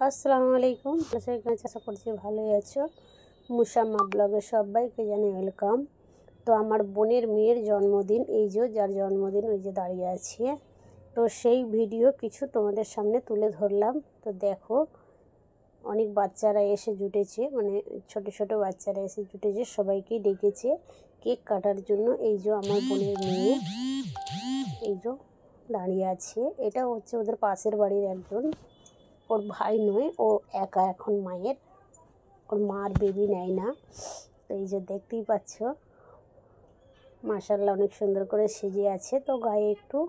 আসসালামু আলাইকুম। আশা করছি ভালোই আছো। মুসাম্মা ব্লগে সবাইকে জানাই ওয়েলকাম। তো আমার বোনের মেয়ের জন্মদিন, এই যে যার জন্মদিন ওই যে দাঁড়িয়ে আছে, তো সেই ভিডিও কিছু তোমাদের সামনে তুলে ধরলাম। তো দেখো, অনেক বাচ্চারা এসে জুটেছে, মানে ছোট ছোট বাচ্চারা এসে জুটেছে, সবাইকেই ডেকেছে কেক কাটার জন্য। এই যে আমার বোনের মেয়ে এই যে দাঁড়িয়ে আছে, এটা হচ্ছে ওদের পাশের বাড়ির একজন, ওর ভাই নয়, ও একা এখন মায়ের, ওর মার বেবি নেয় না। তো এই যে দেখতেই পাচ্ছ, মাশাআল্লাহ অনেক সুন্দর করে সেজে আছে। তো গায়ে একটু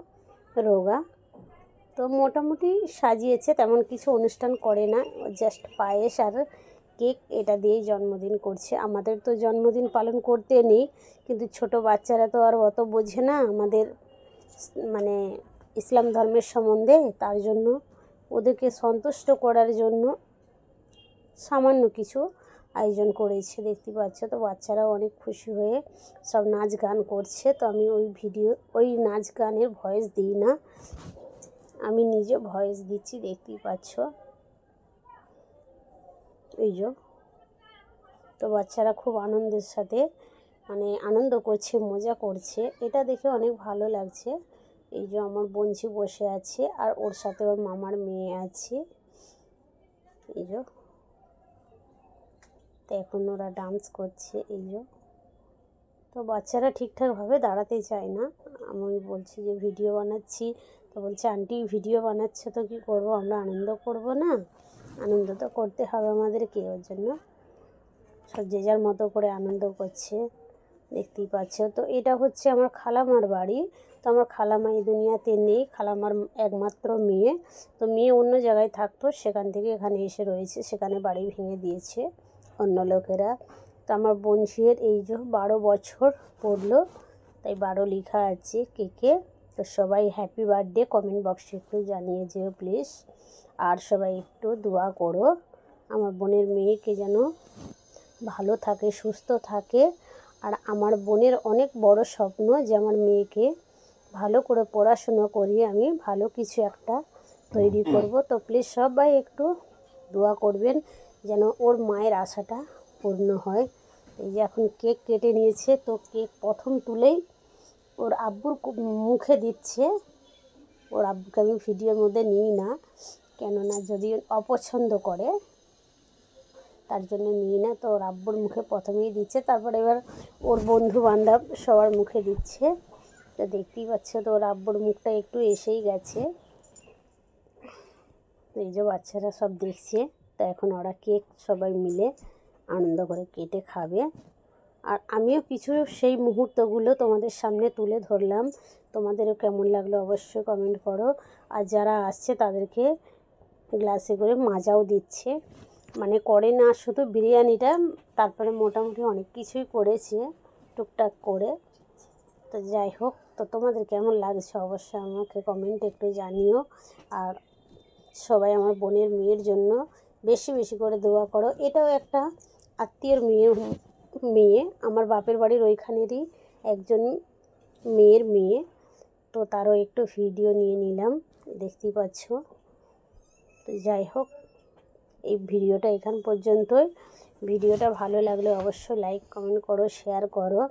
রোগা, তো মোটামুটি সাজিয়েছে, তেমন কিছু অনুষ্ঠান করে না, জাস্ট পায়েস আর কেক এটা দিয়েই জন্মদিন করছে। আমাদের তো জন্মদিন পালন করতে নেই, কিন্তু ছোট বাচ্চারা তো আর অত বোঝে না আমাদের মানে ইসলাম ধর্মের সম্বন্ধে, তার জন্য ওদেরকে সন্তুষ্ট করার জন্য সামান্য কিছু আয়োজন করেছে, দেখতে পাচ্ছ। তো বাচ্চারাও অনেক খুশি হয়ে সব নাচ গান করছে। তো আমি ওই নাচ গানের ভয়েস দিই না, আমি নিজে ভয়েস দিচ্ছি, দেখতেই পাচ্ছ এই যে। তো বাচ্চারা খুব আনন্দের সাথে মানে আনন্দ করছে, মজা করছে, এটা দেখে অনেক ভালো লাগছে। এই যে আমার বোনঝি বসে আছে আর ওর সাথে ওর মামার মেয়ে আছে, এই যে। তো এখন ওরা ডান্স করছে, এই যে। তো বাচ্চারা ঠিকঠাকভাবে দাঁড়াতে চায় না। আমি বলছি যে ভিডিও বানাচ্ছি, তো বলছে আন্টি ভিডিও বানাচ্ছে তো কী করবো, আমরা আনন্দ করব না? আনন্দ তো করতে হবে আমাদেরকে, ওর জন্য সব যে যার মতো করে আনন্দ করছে, দেখতেই পাচ্ছ। তো এটা হচ্ছে আমার খালামার বাড়ি। তো আমার খালামা এই দুনিয়াতে নেই, খালামার একমাত্র মেয়ে। তো মেয়ে অন্য জায়গায় থাকতো, সেখান থেকে এখানে এসে রয়েছে, সেখানে বাড়ি ভেঙে দিয়েছে অন্য লোকেরা। তো আমার বোনঝির এই যে 12 বছর পড়লো, তাই 12 লেখা আছে কেকে। তো সবাই হ্যাপি বার্থডে কমেন্ট বক্সে একটু জানিয়ে যেও প্লিজ, আর সবাই একটু দোয়া করো আমার বোনের মেয়েকে যেন ভালো থাকে, সুস্থ থাকে। আর আমার বোনের অনেক বড় স্বপ্ন যে আমার মেয়েকে ভালো করে পড়াশুনো করিয়ে আমি ভালো কিছু একটা তৈরি করব। তো প্লিজ সবাই একটু দোয়া করবেন যেন ওর মায়ের আশাটা পূর্ণ হয়। এই যে এখন কেক কেটে নিয়েছে, তো কেক প্রথম তুলেই ওর আব্বুর মুখে দিচ্ছে। ওর আব্বুকে আমি ভিডিওর মধ্যে নিই না, কেননা যদি অপছন্দ করে তার জন্য নিই না। তো ওর আব্বুর মুখে প্রথমেই দিচ্ছে, তারপর এবার ওর বন্ধু বান্ধব সবার মুখে দিচ্ছে। তো দেখতেই পাচ্ছ, তো ওর আব্বুর মুখটা একটু এসেই গেছে। এই যে বাচ্চারা সব দেখছে, তো এখন ওরা কেক সবাই মিলে আনন্দ করে কেটে খাবে। আর আমিও কিছু সেই মুহূর্তগুলো তোমাদের সামনে তুলে ধরলাম। তোমাদেরও কেমন লাগলো অবশ্যই কমেন্ট করো। আর যারা আসছে তাদেরকে গ্লাসে করে মাজাও দিচ্ছে, মানে করে না শুধু বিরিয়ানিটা, তারপরে মোটামুটি অনেক কিছুই করেছে টুকটাক করে। তো যাই হোক, তো তোমাদের কেমন লাগছে অবশ্যই আমাকে কমেন্টে একটু জানিও। আর সবাই আমার বোনের মেয়ের জন্য বেশি বেশি করে দোয়া করো। এটাও একটা আত্মীয়র মেয়ে আমার বাপের বাড়ির ওইখানেরই একজন মেয়ের মেয়ে। তো তারও একটু ভিডিও নিয়ে নিলাম, দেখতেই পাচ্ছ। তো যাই হোক, এই ভিডিওটা এখান পর্যন্তই। ভিডিওটা ভালো লাগলে অবশ্যই লাইক কমেন্ট করো, শেয়ার করো।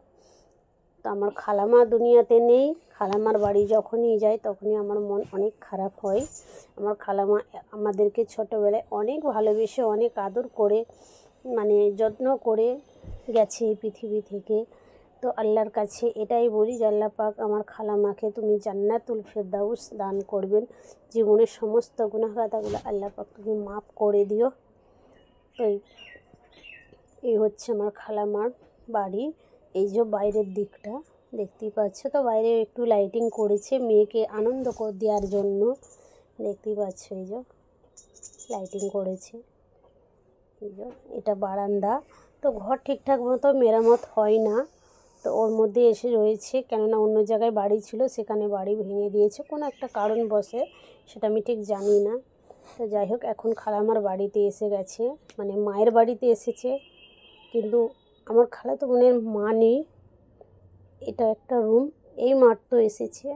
তো আমার খালামা দুনিয়াতে নেই, খালামার বাড়ি যখনই যাই তখনই আমার মন অনেক খারাপ হয়। আমার খালামা আমাদেরকে ছোটোবেলায় অনেক ভালোবেসে, অনেক আদর করে, মানে যত্ন করে গেছে এই পৃথিবী থেকে। তো আল্লাহর কাছে এটাই বলি যে আল্লাহ পাক আমার খালামাকে তুমি জান্নাতুল ফেরদাউস দান করবেন, জীবনের সমস্ত গুনাহ খাতাগুলো আল্লাহ পাক তুমি মাফ করে দিও। তো এই হচ্ছে আমার খালামার বাড়ি। এই যে বাইরের দিকটা দেখতেই পাচ্ছ, তো বাইরে একটু লাইটিং করেছে মেয়েকে আনন্দ দেওয়ার জন্য, দেখতেই পাচ্ছ এই যে লাইটিং করেছে। এই যে এটা বারান্দা। তো ঘর ঠিকঠাক মতো মেরামত হয় না, তো ওর মধ্যে এসে রয়েছে, কেননা অন্য জায়গায় বাড়ি ছিল, সেখানে বাড়ি ভেঙে দিয়েছে কোনো একটা কারণবশে, সেটা আমি ঠিক জানি না। তো যাই হোক, এখন খালামার বাড়িতে এসে গেছে, মানে মায়ের বাড়িতে এসেছে, কিন্তু আমার খালাতো বোনের মা নেই। এটা একটা রুম, এই মাত্র এসেছে,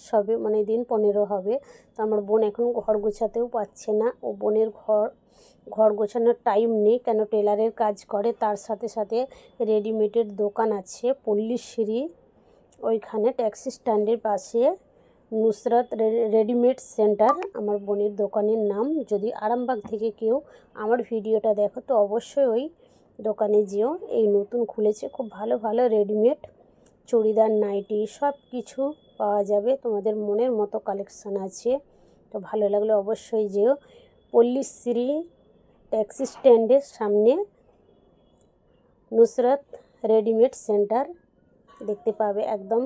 সবে মানে দিন 15 হবে। তো আমার বোন এখন ঘর গোছাতেও পারছে না, ও বোনের ঘর গোছানোর টাইম নেই, কেন টেলারের কাজ করে, তার সাথে সাথে রেডিমেডের দোকান আছে পল্লীশ্রী ওইখানে ট্যাক্সি স্ট্যান্ডের পাশে নুসরাত রেডিমেড সেন্টার আমার বোনের দোকানের নাম। যদি আরামবাগ থেকে কেউ আমার ভিডিওটা দেখো তো অবশ্যই ওই দোকানে যেও, এই নতুন খুলেছে, খুব ভালো ভালো রেডিমেড চুড়িদার নাইটি সব কিছু পাওয়া যাবে, তোমাদের মনের মতো কালেকশান আছে। তো ভালো লাগলে অবশ্যই যেও। পল্লীশ্রী ট্যাক্সি স্ট্যান্ডের সামনে নুসরাত রেডিমেড সেন্টার দেখতে পাবে একদম।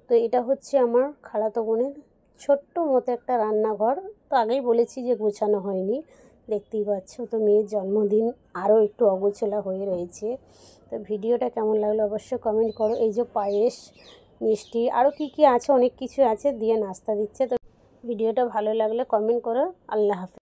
তো এটা হচ্ছে আমার খালাতো বোনের ছোট্ট মতো একটা রান্নাঘর। তো আগেই বলেছি যে গোছানো হয়নি, দেখতেই পাচ্ছ। তো মেয়ের জন্মদিন আরও একটু অগোছলা হয়ে রয়েছে। তো ভিডিওটা কেমন লাগলো অবশ্যই কমেন্ট করো। এই যে পায়েস, মিষ্টি, আরও কী কী আছে, অনেক কিছু আছে দিয়ে নাস্তা দিচ্ছে। তো ভিডিওটা ভালো লাগলে কমেন্ট করো। আল্লাহ হাফেজ।